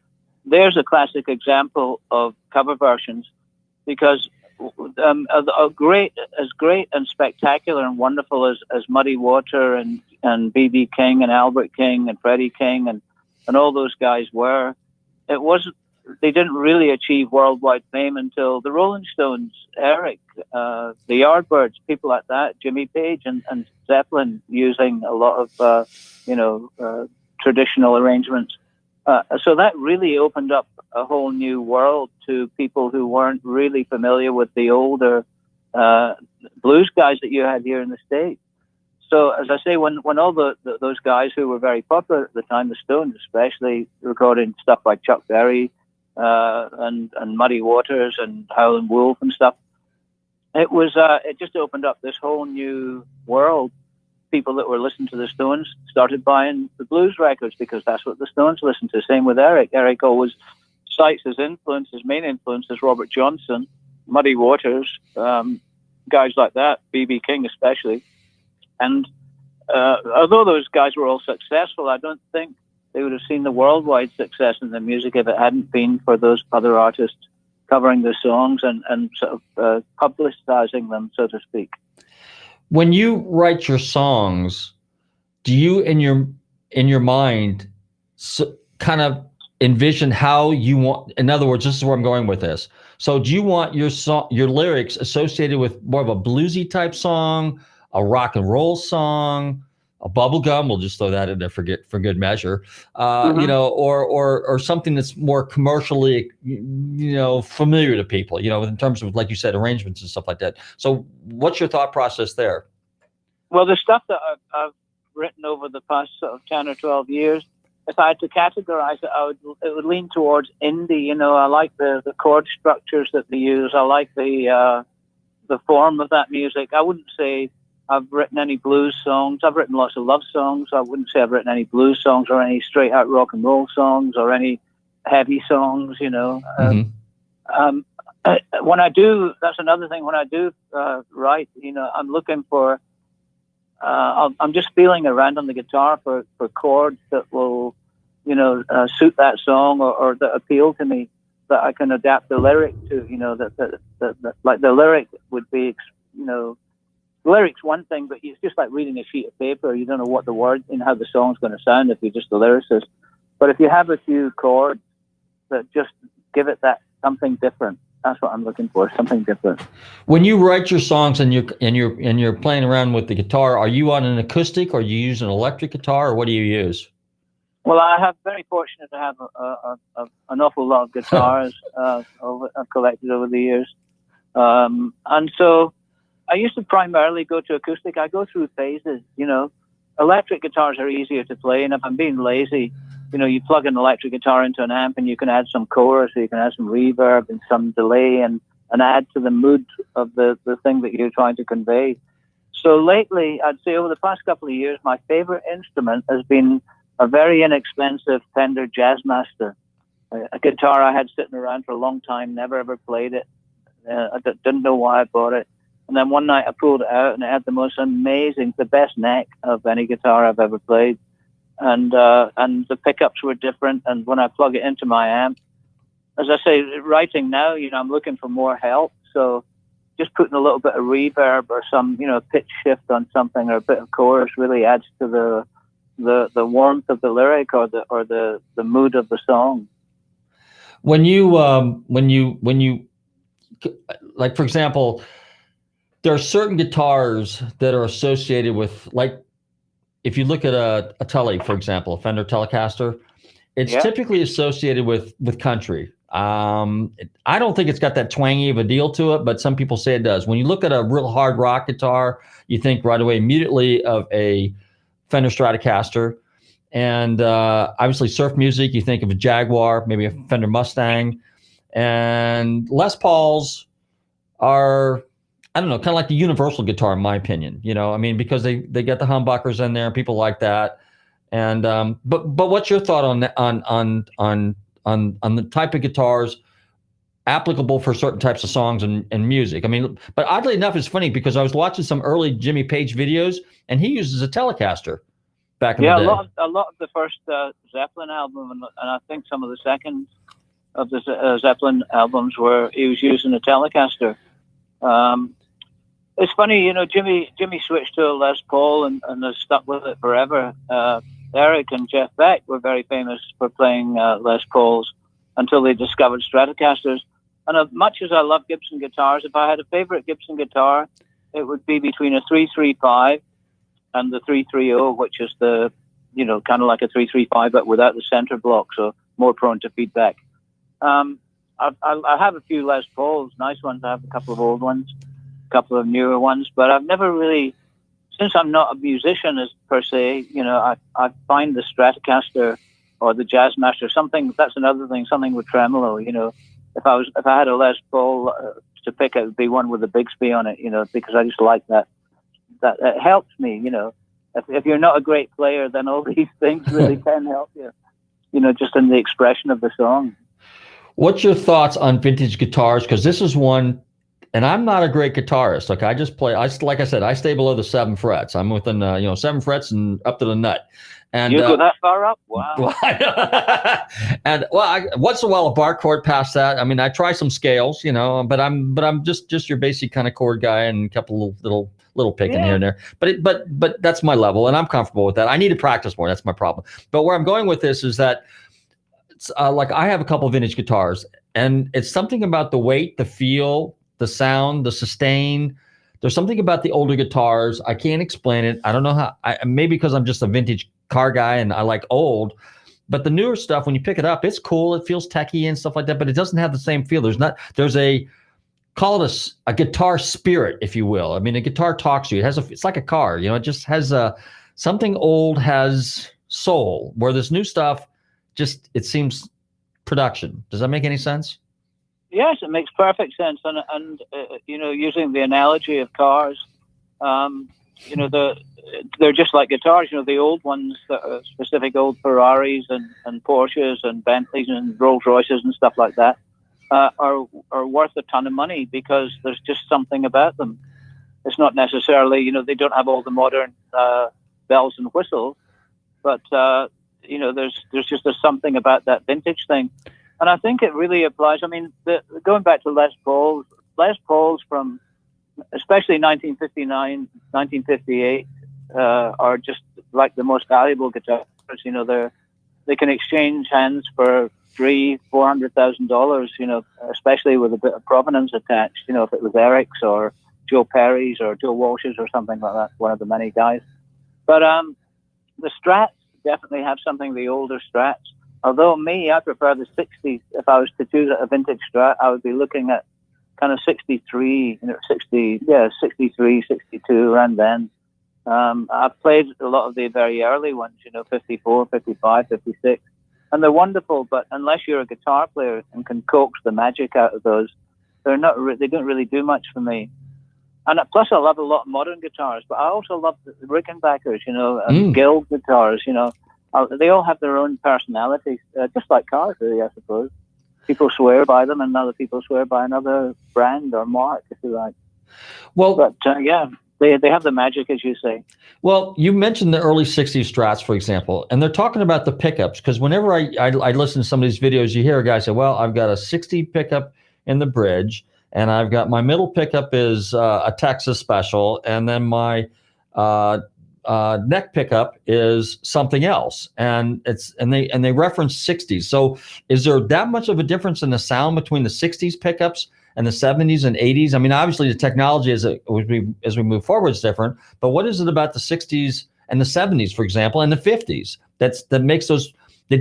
there's a classic example of cover versions, because great and spectacular and wonderful as Muddy Water and B.B. King and Albert King and Freddie King and all those guys were, they didn't really achieve worldwide fame until the Rolling Stones, Eric, the Yardbirds, people like that, Jimmy Page and Zeppelin, using a lot of traditional arrangements. So that really opened up a whole new world to people who weren't really familiar with the older blues guys that you had here in the States. So, as I say, when all those guys who were very popular at the time, the Stones especially, recording stuff like Chuck Berry and Muddy Waters and Howlin' Wolf and stuff, it just opened up this whole new world. People that were listening to the Stones started buying the blues records because that's what the Stones listened to. Same with Eric. Eric always cites his main influence as Robert Johnson, Muddy Waters, guys like that, B.B. King especially. And although those guys were all successful, I don't think they would have seen the worldwide success in their music if it hadn't been for those other artists covering the songs and sort of publicizing them, so to speak. When you write your songs, do you in your mind kind of envision how you want? In other words, this is where I'm going with this. So, do you want your lyrics associated with more of a bluesy type song, a rock and roll song, a bubblegum? We'll just throw that in there for good measure, or something that's more commercially, familiar to people, in terms of, like you said, arrangements and stuff like that. So what's your thought process there? Well, the stuff that I've written over the past sort of 10 or 12 years, if I had to categorize it, it would lean towards indie. I like the chord structures that they use. I like the form of that music. I wouldn't say I've written any blues songs. I've written lots of love songs. I wouldn't say I've written any blues songs or any straight out rock and roll songs or any heavy songs, When I do, that's another thing. When I do write, I'm looking for, I'm just feeling around on the guitar for chords that will, suit that song or that appeal to me, that I can adapt the lyric to, that like the lyric would be, the lyric's one thing, but it's just like reading a sheet of paper. You don't know what the word and how the song's going to sound if you're just a lyricist. But if you have a few chords that just give it that something different, that's what I'm looking for, something different. When you write your songs and you're playing around with the guitar, are you on an acoustic or you use an electric guitar, or what do you use? Well, I have very fortunate to have an awful lot of guitars I've collected over the years, and so I used to primarily go to acoustic. I go through phases. Electric guitars are easier to play, and if I'm being lazy, you plug an electric guitar into an amp and you can add some chorus, or you can add some reverb and some delay and add to the mood of the thing that you're trying to convey. So lately, I'd say over the past couple of years, my favorite instrument has been a very inexpensive Fender Jazzmaster, a guitar I had sitting around for a long time, never ever played it. I didn't know why I bought it. And then one night I pulled it out and it had the most amazing, the best neck of any guitar I've ever played. And the pickups were different. And when I plug it into my amp, as I say, writing now, I'm looking for more help. So just putting a little bit of reverb or some, pitch shift on something or a bit of chorus really adds to the warmth of the lyric or the mood of the song. When you like, for example, there are certain guitars that are associated with, like, if you look at a Tele, for example, a Fender Telecaster, it's typically associated with country. I don't think it's got that twangy of a deal to it, but some people say it does. When you look at a real hard rock guitar, you think right away immediately of a Fender Stratocaster. And obviously surf music, you think of a Jaguar, maybe a Fender Mustang. And Les Pauls are, I don't know, kind of like the universal guitar in my opinion. You know, I mean, because they get the humbuckers in there, people like that. And but what's your thought on the type of guitars applicable for certain types of songs and music? I mean, but oddly enough, it's funny because I was watching some early Jimmy Page videos, and he uses a Telecaster back in the day. A lot of the first Zeppelin album, and I think some of the second of the Zeppelin albums where he was using a Telecaster. It's funny, you know, Jimmy switched to a Les Paul and has stuck with it forever. Eric and Jeff Beck were very famous for playing Les Pauls until they discovered Stratocasters. And as much as I love Gibson guitars, if I had a favorite Gibson guitar, it would be between a 335 and the 330, which is the, you know, kind of like a 335, but without the center block, so more prone to feedback. I have a few Les Pauls, nice ones. I have a couple of old ones, a couple of newer ones, but I've never really, since I'm not a musician as per se, you know, I find the Stratocaster or the Jazzmaster something. That's another thing, something with tremolo. You know, if I had a Les Paul to pick, it would be one with a Bigsby on it. You know, because I just like that. That it helps me. You know, if you're not a great player, then all these things really can help you. You know, just in the expression of the song. What's your thoughts on vintage guitars? Because this is one. And I'm not a great guitarist. Like I just play. Like I said, I stay below the 7 frets. I'm within 7 frets and up to the nut. And you go that far up? Wow. And once in a while a bar chord past that. I mean, I try some scales, you know, but I'm just your basic kind of chord guy and a couple of little picking here and there. But that's my level, and I'm comfortable with that. I need to practice more. That's my problem. But where I'm going with this is that, like I have a couple of vintage guitars, and it's something about the weight, the feel, the sound, the sustain. There's something about the older guitars. I can't explain it. I don't know how. Maybe because I'm just a vintage car guy and I like old. But the newer stuff, when you pick it up, it's cool. It feels techy and stuff like that. But it doesn't have the same feel. There's a call it a guitar spirit, if you will. I mean, a guitar talks to you. It's like a car. You know, it just has something old has soul. Where this new stuff, it seems production. Does that make any sense? Yes, it makes perfect sense. And you know, using the analogy of cars, you know, they're just like guitars. You know, the old ones, specific old Ferraris and Porsches and Bentleys and Rolls Royces and stuff like that, are worth a ton of money because there's just something about them. It's not necessarily, you know, they don't have all the modern bells and whistles, but you know, there's just something about that vintage thing. And I think it really applies. I mean, going back to Les Pauls from especially 1959, 1958 are just like the most valuable guitars. You know, they can exchange hands for $300,000-$400,000. You know, especially with a bit of provenance attached. You know, if it was Eric's or Joe Perry's or Joe Walsh's or something like that, one of the many guys. But the Strats definitely have something. The older Strats. Although I prefer the 60s. If I was to choose a vintage Strat, I would be looking at kind of 63, 63, 62, and then. I've played a lot of the very early ones, you know, 54, 55, 56, and they're wonderful, but unless you're a guitar player and can coax the magic out of those, they don't really do much for me. And plus I love a lot of modern guitars, but I also love the Rickenbackers, you know, and Guild guitars, you know. They all have their own personalities, just like cars, really, I suppose. People swear by them, and other people swear by another brand or mark, if you like. Well, but they have the magic, as you say. Well, you mentioned the early '60s Strats, for example, and they're talking about the pickups because whenever I listen to some of these videos, you hear a guy say, "Well, I've got a '60 pickup in the bridge, and I've got my middle pickup is a Texas Special, and then my neck pickup is something else," and they reference 60s. So is there that much of a difference in the sound between the 60s pickups and the 70s and 80s? I mean, obviously the technology as we move forward is different, but what is it about the 60s and the 70s, for example, and the 50s that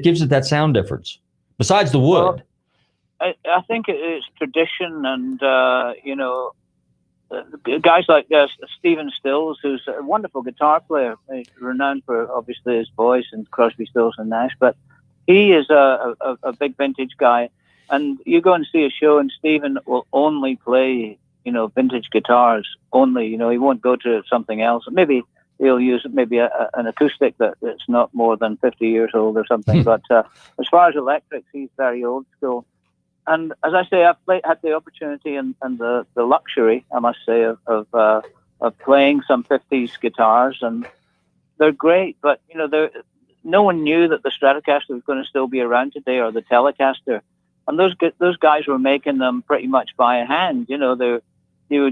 gives it that sound difference besides the wood? I think it's tradition, and guys like Stephen Stills, who's a wonderful guitar player, renowned for obviously his voice and Crosby, Stills and Nash, but he is a big vintage guy. And you go and see a show, and Stephen will only play, vintage guitars only. He won't go to something else. Maybe he'll use an acoustic that's not more than 50 years old or something. But as far as electrics, he's very old school. And as I say, I've had the opportunity and the luxury, I must say, of playing some 50s guitars, and they're great. But no one knew that the Stratocaster was going to still be around today, or the Telecaster. And those guys were making them pretty much by hand. You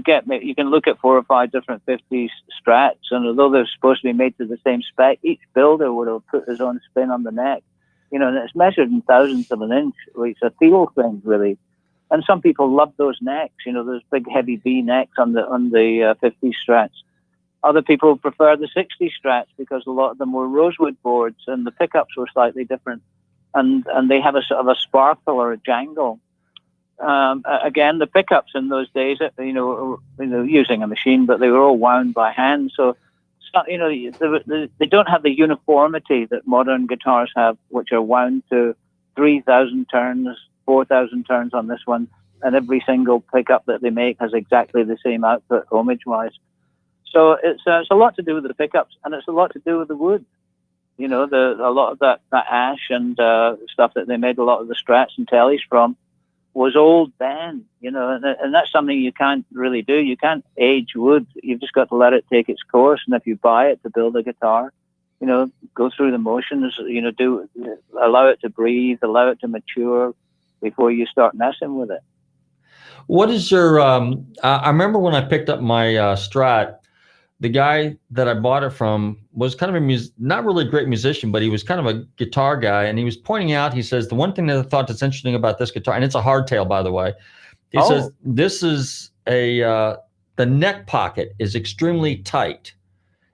can look at 4 or 5 different 50s Strats, and although they're supposed to be made to the same spec, each builder would have put his own spin on the neck. And it's measured in thousandths of an inch. It's a feel thing, really. And some people love those necks. Those big heavy V necks on the 50s Strats. Other people prefer the 60s Strats because a lot of them were rosewood boards, and the pickups were slightly different. And they have a sort of a sparkle or a jangle. Again, the pickups in those days, using a machine, but they were all wound by hand. So, they don't have the uniformity that modern guitars have, which are wound to 3,000 turns, 4,000 turns on this one, and every single pickup that they make has exactly the same output ohmage-wise. So it's a lot to do with the pickups, and it's a lot to do with the wood. A lot of that ash and stuff that they made a lot of the Strats and Tellies from was old then, and that's something you can't really do. You can't age wood. You've just got to let it take its course. And if you buy it to build a guitar, go through the motions, allow it to breathe, allow it to mature before you start messing with it. What is your, I remember when I picked up my Strat, the guy that I bought it from was kind of not really a great musician, but he was kind of a guitar guy. And he was pointing out, he says, the one thing that I thought that's interesting about this guitar, and it's a hardtail, by the way. He says, this is the neck pocket is extremely tight.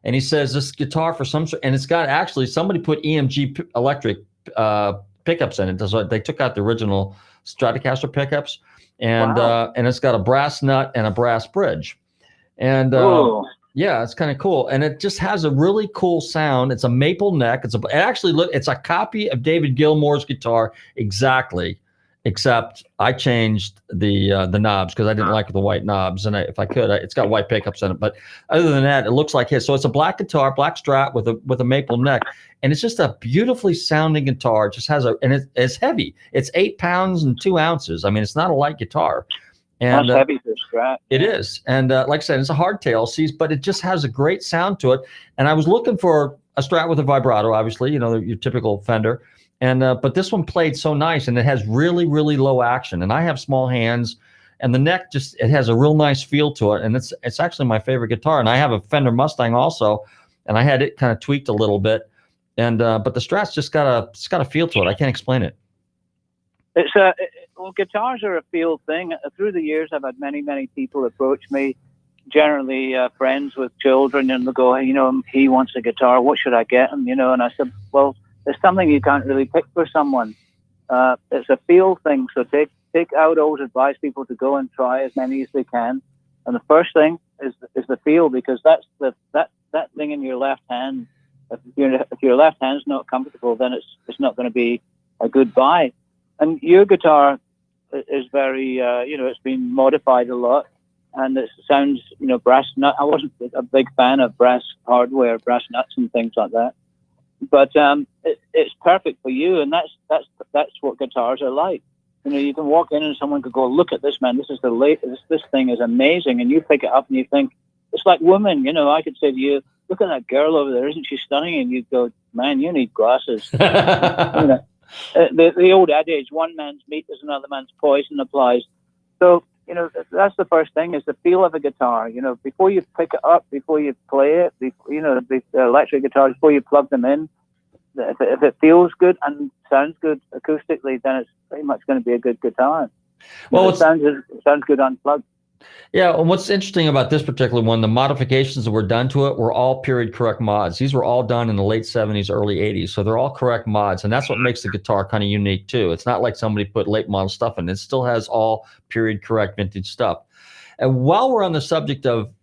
And he says this guitar for and it's got actually, somebody put EMG electric pickups in it. So they took out the original Stratocaster pickups, and it's got a brass nut and a brass bridge. And yeah, it's kind of cool, and it just has a really cool sound. It's a maple neck. It's a copy of David Gilmour's guitar exactly, except I changed the knobs because I didn't like the white knobs, and if I could, it's got white pickups in it. But other than that, it looks like his. So it's a black guitar, black Strat with a maple neck, and it's just a beautifully sounding guitar. It just has it's heavy. It's 8 pounds and 2 ounces. I mean, it's not a light guitar. And that's heavy for a Strat. It is. And like I said, it's a hardtail, but it just has a great sound to it. And I was looking for a Strat with a vibrato, obviously, your typical Fender. And but this one played so nice, and it has really, really low action. And I have small hands, and the neck it has a real nice feel to it. And it's actually my favorite guitar. And I have a Fender Mustang also, and I had it kind of tweaked a little bit. And but the Strat's just got a feel to it. I can't explain it. Well, guitars are a feel thing. Through the years, I've had many, many people approach me, generally friends with children, and they'll go, he wants a guitar. What should I get him? And I said, well, it's something you can't really pick for someone. It's a feel thing. So I would always advise people to go and try as many as they can. And the first thing is the feel, because that's that thing in your left hand. If your left hand's not comfortable, then it's not going to be a good buy. And your guitar is very, it's been modified a lot, and it sounds, brass nut. I wasn't a big fan of brass hardware, brass nuts and things like that, but it's perfect for you, and that's what guitars are like. You can walk in and someone could go, look at this, man. This is the latest. This thing is amazing, and you pick it up and you think it's like women. I could say to you, look at that girl over there, isn't she stunning? And you'd go, man, you need glasses. The old adage, one man's meat is another man's poison, applies. So, that's the first thing, is the feel of a guitar. Before you pick it up, before you play it, the electric guitars, before you plug them in, if it feels good and sounds good acoustically, then it's pretty much going to be a good guitar. Well, it sounds good unplugged. Yeah, and what's interesting about this particular one, the modifications that were done to it were all period correct mods. These were all done in the late 70s, early 80s, so they're all correct mods, and that's what makes the guitar kind of unique too. It's not like somebody put late model stuff in it. It still has all period correct vintage stuff. And while we're on the subject of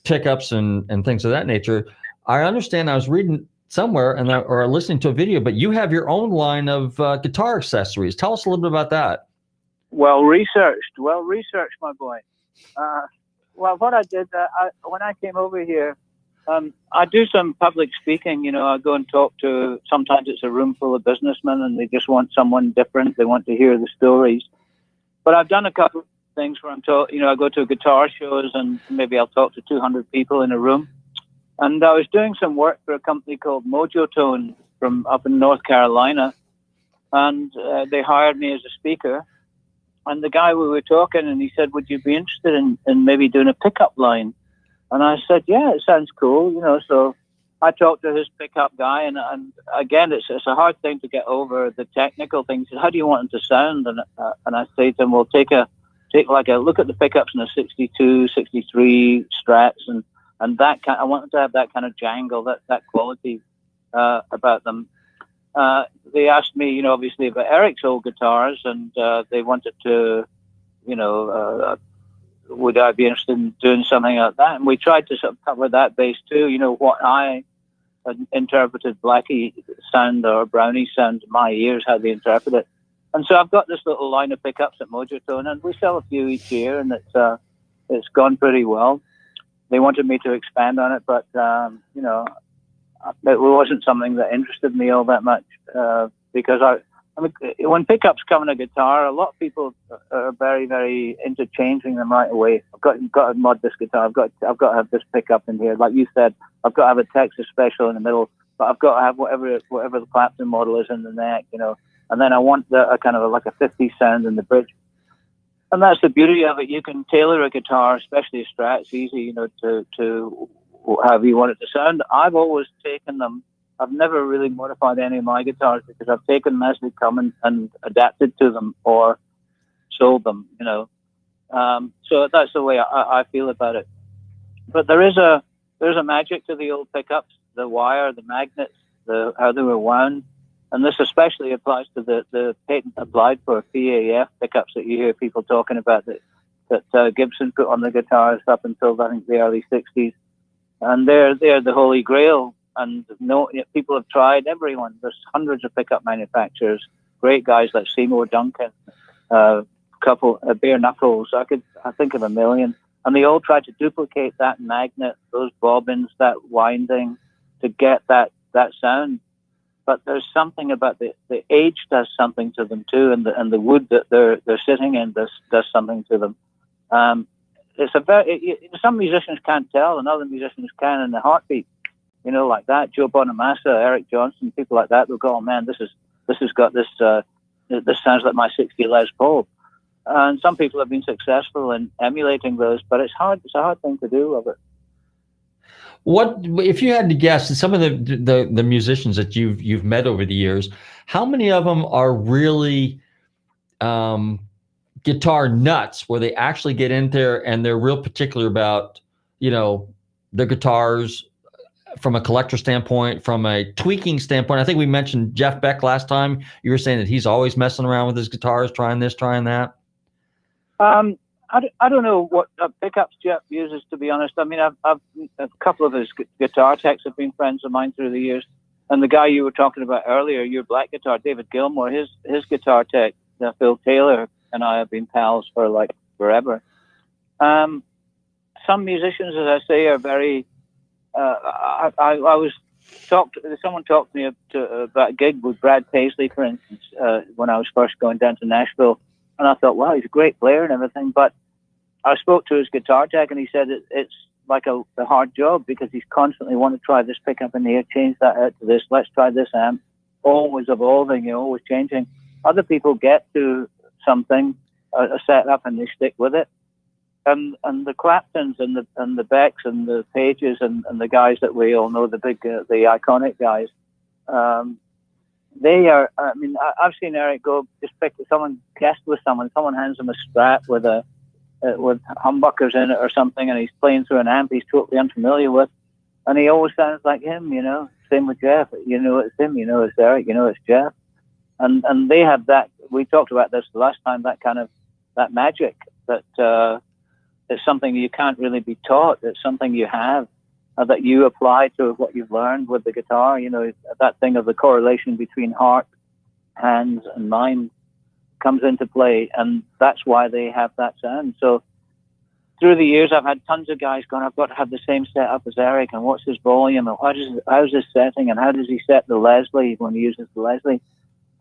pickups and things of that nature, I understand I was reading somewhere or listening to a video, but you have your own line of guitar accessories. Tell us a little bit about that. Well researched, my boy. Well, what I did, when I came over here, I do some public speaking. You know, I go and talk to, sometimes it's a room full of businessmen and they just want someone different. They want to hear the stories. But I've done a couple of things where I go to guitar shows and maybe I'll talk to 200 people in a room. And I was doing some work for a company called Mojo Tone from up in North Carolina. And they hired me as a speaker. And the guy, we were talking, and he said, would you be interested in maybe doing a pickup line? And I said, yeah, it sounds cool, you know. So I talked to his pickup guy, and again, it's a hard thing to get over, the technical things. How do you want them to sound? And I say to him, well, take a look at the pickups in a 62, 63 Strats, and that kind. I want them to have that kind of jangle, that quality about them. They asked me, you know, obviously about Eric's old guitars, and they wanted to, you know, would I be interested in doing something like that? And we tried to sort of cover that base too, you know, what I interpreted Blackie sound or Brownie sound in my ears, how they interpret it. And so I've got this little line of pickups at Mojo Tone, and we sell a few each year, and it's gone pretty well. They wanted me to expand on it, but, you know, it wasn't something that interested me all that much because I mean, when pickups come in a guitar, a lot of people are very, very into changing them right away. I've got to mod this guitar. I've got to have this pickup in here. Like you said, I've got to have a Texas Special in the middle, but I've got to have whatever the Clapton model is in the neck, you know. And then I want a kind of like a 50 sound in the bridge. And that's the beauty of it. You can tailor a guitar, especially a Strat. It's easy, you know, to however you want it to sound. I've always taken them. I've never really modified any of my guitars because I've taken them as they come and adapted to them or sold them, you know. So that's the way I feel about it. But there's a magic to the old pickups, the wire, the magnets, how they were wound. And this especially applies to the patent applied for PAF pickups that you hear people talking about that Gibson put on the guitars up until I think the early 60s. And they're the holy grail. And people have tried, everyone. There's hundreds of pickup manufacturers, great guys like Seymour Duncan, Bare Knuckles. I think of a million. And they all try to duplicate that magnet, those bobbins, that winding to get that sound. But there's something about the age does something to them too, and the wood that they're sitting in does something to them. Some musicians can't tell, and other musicians can in the heartbeat. You know, like that. Joe Bonamassa, Eric Johnson, people like that. They'll go, "Oh man, this has got this. This sounds like my '60 Les Paul." And some people have been successful in emulating those, but it's hard. It's a hard thing to do, Robert. What if you had to guess? Some of the musicians that you've met over the years, how many of them are really guitar nuts, where they actually get in there and they're real particular about, you know, their guitars from a collector standpoint, from a tweaking standpoint? I think we mentioned Jeff Beck last time. You were saying that he's always messing around with his guitars, trying this, trying that. I don't know what pickups Jeff uses, to be honest. I mean, I've a couple of his guitar techs have been friends of mine through the years. And the guy you were talking about earlier, your black guitar, David Gilmour, his guitar tech, Phil Taylor, and I have been pals for like forever. Some musicians, as I say, are very. Someone talked to me about a gig with Brad Paisley, for instance, when I was first going down to Nashville, and I thought, wow, he's a great player and everything. But I spoke to his guitar tech, and he said it's like a hard job because he's constantly want to try this pickup in here, change that out to this, let's try this amp, always evolving, you know, always changing. Other people get to something, a setup, and they stick with it. And the Claptons and the Becks and the Pages and the guys that we all know, the iconic guys, they are. I mean, I've seen Eric go just pick someone, guest with someone. Someone hands him a Strat with a with humbuckers in it or something, and he's playing through an amp he's totally unfamiliar with, and he always sounds like him, you know. Same with Jeff. You know it's him, you know it's Eric, you know it's Jeff. And they have that, we talked about this the last time, that kind of, that magic that it's something you can't really be taught. It's something you have that you apply to what you've learned with the guitar. You know, that thing of the correlation between heart, hands, and mind comes into play, and that's why they have that sound. So through the years, I've had tons of guys going, I've got to have the same setup as Eric, and what's his volume, and how's his setting, and how does he set the Leslie when he uses the Leslie?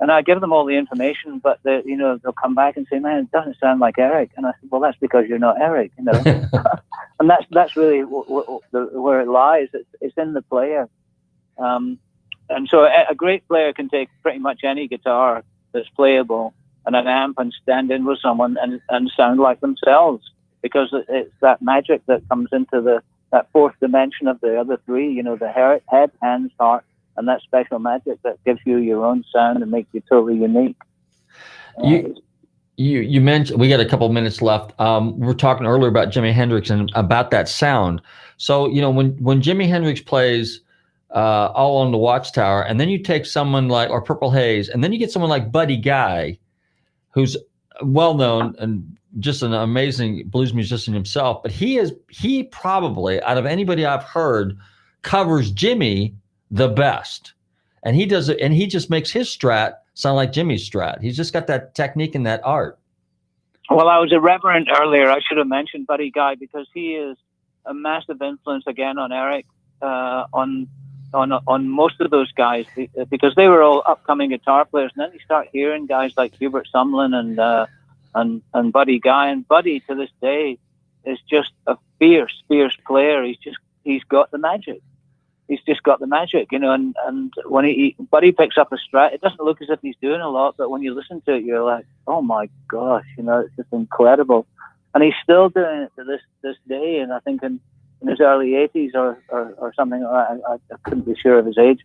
And I give them all the information, but you know, they'll come back and say, "Man, it doesn't sound like Eric." And I said, "Well, that's because you're not Eric, you know." And that's really where it lies. It's in the player. And so a great player can take pretty much any guitar that's playable and an amp and stand in with someone and sound like themselves, because it's that magic that comes into that fourth dimension of the other three. You know, the head, hands, heart. And that special magic that gives you your own sound and makes you totally unique. You mentioned, we got a couple of minutes left. We were talking earlier about Jimi Hendrix and about that sound. So, you know, when Jimi Hendrix plays All on the Watchtower, and then you take someone like, or Purple Haze, and then you get someone like Buddy Guy, who's well known and just an amazing blues musician himself, but he probably, out of anybody I've heard, covers Jimmy the best, and he does it, and he just makes his Strat sound like Jimmy's Strat. He's just got that technique and that art. Well, I was irreverent earlier. I should have mentioned Buddy Guy, because he is a massive influence again on Eric, on most of those guys, because they were all upcoming guitar players, and then you start hearing guys like Hubert Sumlin and Buddy Guy, and Buddy to this day is just a fierce player. He's got the magic. He's just got the magic, you know, and when Buddy picks up a Strat, it doesn't look as if he's doing a lot, but when you listen to it, you're like, oh my gosh, you know, it's just incredible. And he's still doing it to this day, and I think in his early 80s or something, I couldn't be sure of his age.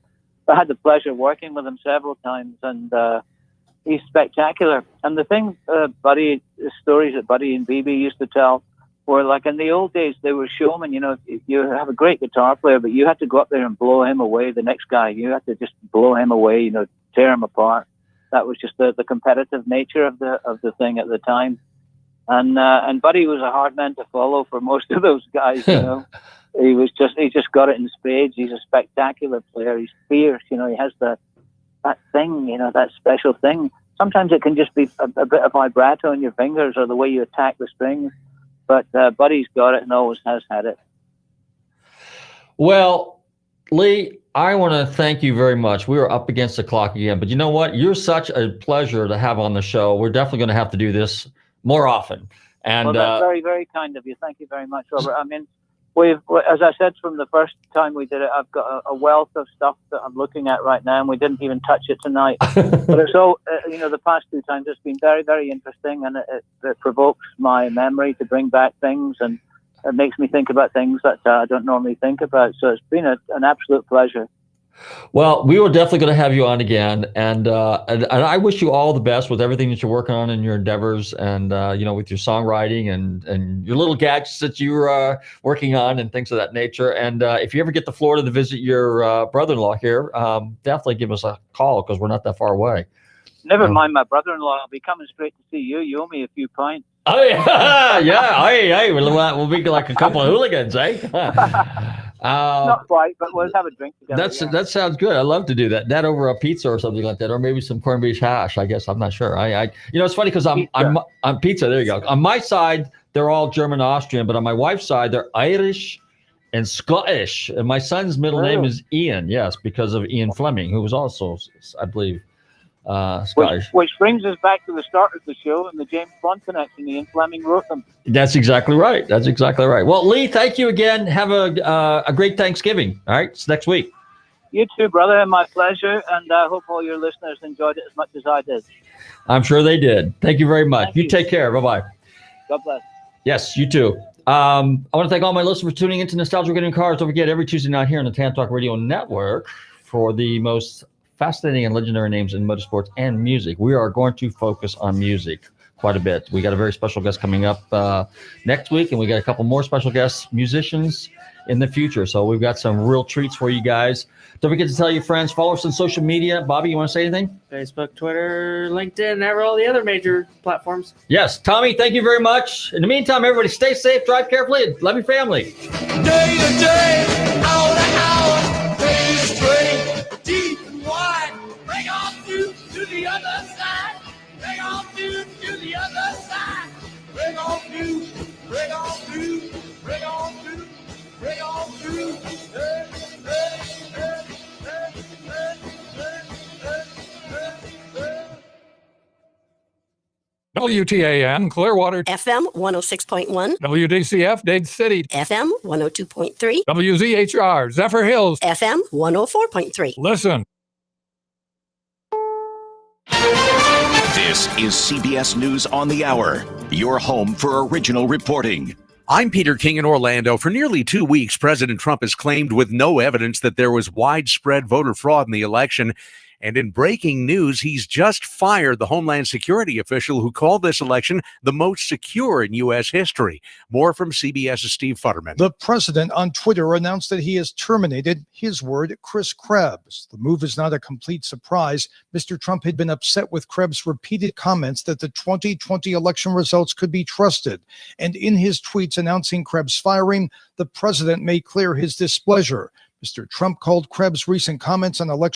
But I had the pleasure of working with him several times, and he's spectacular. And the thing, the stories that Buddy and BB used to tell, where like in the old days, they were showmen, you know, you have a great guitar player, but you had to go up there and blow him away, the next guy. You had to just blow him away, you know, tear him apart. That was just the competitive nature of the thing at the time. And Buddy was a hard man to follow for most of those guys, you know. He just got it in spades. He's a spectacular player. He's fierce, you know, he has that thing, you know, that special thing. Sometimes it can just be a bit of vibrato in your fingers or the way you attack the strings. But Buddy's got it and always has had it. Well, Lee, I want to thank you very much. We are up against the clock again, but you know what? You're such a pleasure to have on the show. We're definitely going to have to do this more often. And well, that's very, very kind of you. Thank you very much, Robert. I mean, as I said from the first time we did it, I've got a wealth of stuff that I'm looking at right now, and we didn't even touch it tonight. But it's all, you know, the past two times it's been very, very interesting, and it provokes my memory to bring back things, and it makes me think about things that I don't normally think about. So it's been an absolute pleasure. Well, we were definitely going to have you on again, and I wish you all the best with everything that you're working on in your endeavors, and you know, with your songwriting and your little gadgets that you're working on and things of that nature. And if you ever get to Florida to visit your brother-in-law here, definitely give us a call, because we're not that far away. Never mind my brother-in-law. I'll be coming straight to see you. You owe me a few pints. Oh yeah, yeah. Hey, we'll be like a couple of hooligans, eh? Not quite, but we'll have a drink together. That sounds good. I love to do that. That over a pizza or something like that, or maybe some corned beef hash. I guess I'm not sure. You know, it's funny because I'm pizza. There you go. On my side, they're all German, Austrian, but on my wife's side, they're Irish and Scottish. And my son's middle name is Ian. Yes, because of Ian Fleming, who was also, I believe, Scottish. Which brings us back to the start of the show and the James Bond connection. Ian Fleming wrote them. That's exactly right. That's exactly right. Well, Lee, thank you again. Have a great Thanksgiving. All right, it's next week. You too, brother. My pleasure. And I hope all your listeners enjoyed it as much as I did. I'm sure they did. Thank you very much. You take care. Bye-bye. God bless. Yes, you too. I want to thank all my listeners for tuning into Nostalgic Radio and Cars. Don't forget, every Tuesday night here on the Tan Talk Radio Network, for the most fascinating and legendary names in motorsports and music, we are going to focus on music. quite a bit. We got a very special guest coming up next week, and we got a couple more special guests, musicians in the future. So we've got some real treats for you guys. Don't forget to tell your friends, follow us on social media. Bobby, you want to say anything? Facebook, Twitter, LinkedIn, and all the other major platforms. Yes. Tommy, thank you very much. In the meantime, everybody stay safe, drive carefully, and love your family. Day to day, hour to hour, day straight, deep and wide. Bring on through to the other side. Bring on through to the other side. Bring on through, bring on through, bring on through, bring on through. Hey, hey, hey, hey, hey, hey, hey, hey. WTAN, Clearwater. FM 106.1. WDCF, Dade City. FM 102.3. WZHR, Zephyr Hills. FM 104.3. Listen. This is CBS News on the Hour, your home for original reporting. I'm Peter King in Orlando. For nearly 2 weeks, President Trump has claimed with no evidence that there was widespread voter fraud in the election. And in breaking news, he's just fired the Homeland Security official who called this election the most secure in U.S. history. More from CBS's Steve Futterman. The president on Twitter announced that he has terminated, his word, Chris Krebs. The move is not a complete surprise. Mr. Trump had been upset with Krebs' repeated comments that the 2020 election results could be trusted. And in his tweets announcing Krebs' firing, the president made clear his displeasure. Mr. Trump called Krebs' recent comments on election